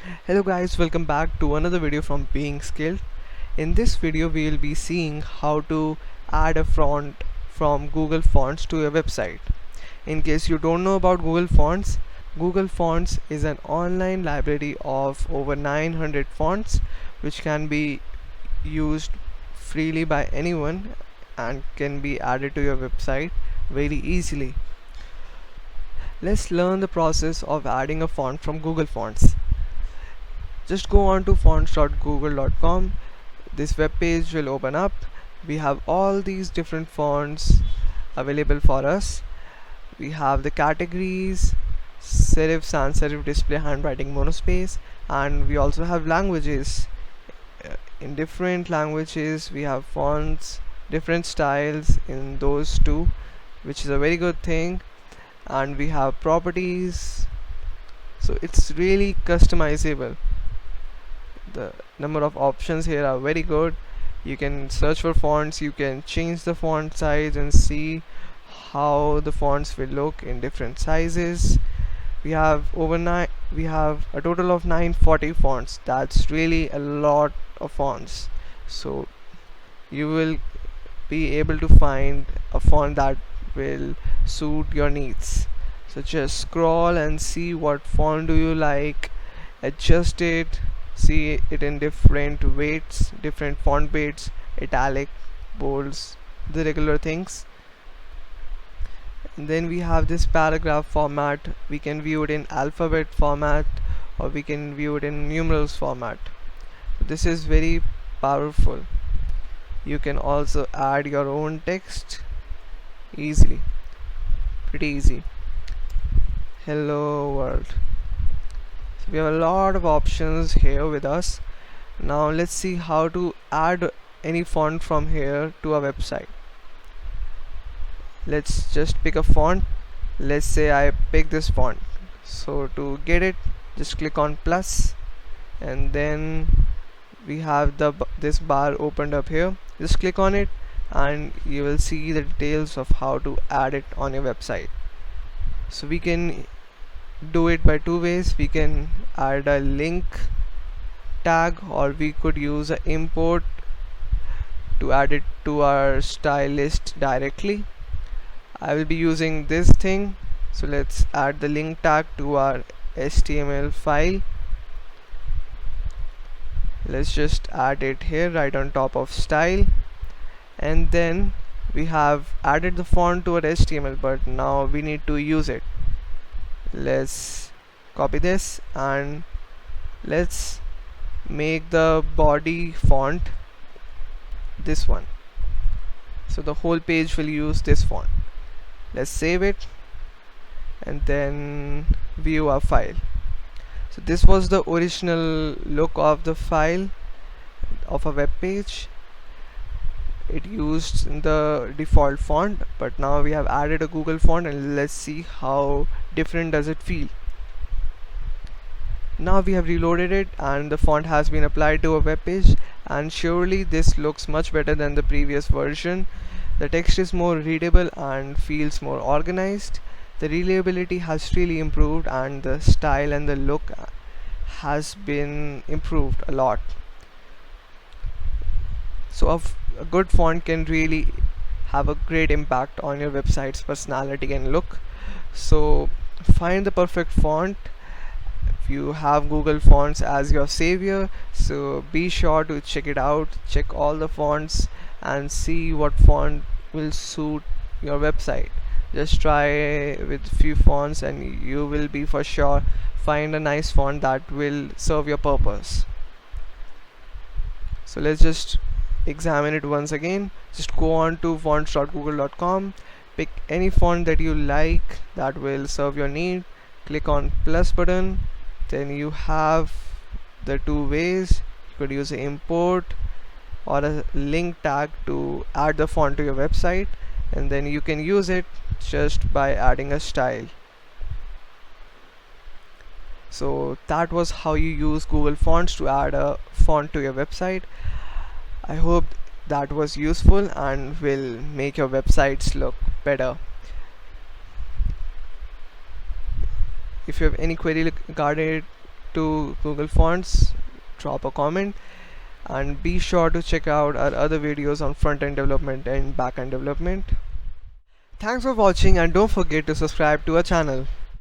Hello guys, welcome back to another video from Being Skilled. In this video we will be seeing how to add a font from Google Fonts to your website. In case you don't know about Google Fonts is an online library of over 900 fonts which can be used freely by anyone and can be added to your website very easily. Let's learn the process of adding a font from Google Fonts. Just go on to fonts.google.com. This web page will open up. We have all these different fonts available for us. We have the categories, serif, sans serif, display, handwriting, monospace, and we also have languages. In different languages we have fonts, different styles in those two, which is a very good thing. And we have properties, so it's really customizable. The number of options here are very good. You can search for fonts, you can change the font size and see how the fonts will look in different sizes. We have a total of 940 fonts. That's really a lot of fonts, so you will be able to find a font that will suit your needs. So just scroll and see what font do you like, adjust it, see it in different weights, different font weights, italic, bolds, the regular things. And then we have this paragraph format. We can view it in alphabet format or we can view it in numerals format. This is very powerful. You can also add your own text easily, pretty easy. Hello world. So we have a lot of options here with us. Now let's see how to add any font from here to our website. Let's just pick a font. Let's say I pick this font. So to get it, just click on plus, and then we have this bar opened up here. Just click on it and you will see the details of how to add it on your website. So we can do it by two ways. We can add a link tag, or we could use an import to add it to our style list directly. I will be using this thing, so let's add the link tag to our HTML file. Let's just add it here right on top of style, and then we have added the font to our HTML, but now we need to use it. Let's copy this and let's make the body font this one, so the whole page will use this font. Let's save it and then view our file. So this was the original look of the file of a web page. It used the default font, but now we have added a Google font, and let's see how different does it feel. Now we have reloaded it and the font has been applied to a web page, and surely this looks much better than the previous version. The text is more readable and feels more organized. The reliability has really improved and the style and the look has been improved a lot. So a good font can really have a great impact on your website's personality and look. So find the perfect font. If you have Google Fonts as your savior, so be sure to check it out. Check all the fonts and see what font will suit your website. Just try with few fonts and you will be for sure find a nice font that will serve your purpose. So let's just examine it once again. Just go on to fonts.google.com, pick any font that you like that will serve your need, click on plus button. Then you have the two ways. You could use an import or a link tag to add the font to your website, and then you can use it just by adding a style. So that was how you use Google Fonts to add a font to your website. I hope that was useful and will make your websites look better. If you have any query regarding it, to Google Fonts, drop a comment, and be sure to check out our other videos on front-end development and back-end development. Thanks for watching, and don't forget to subscribe to our channel.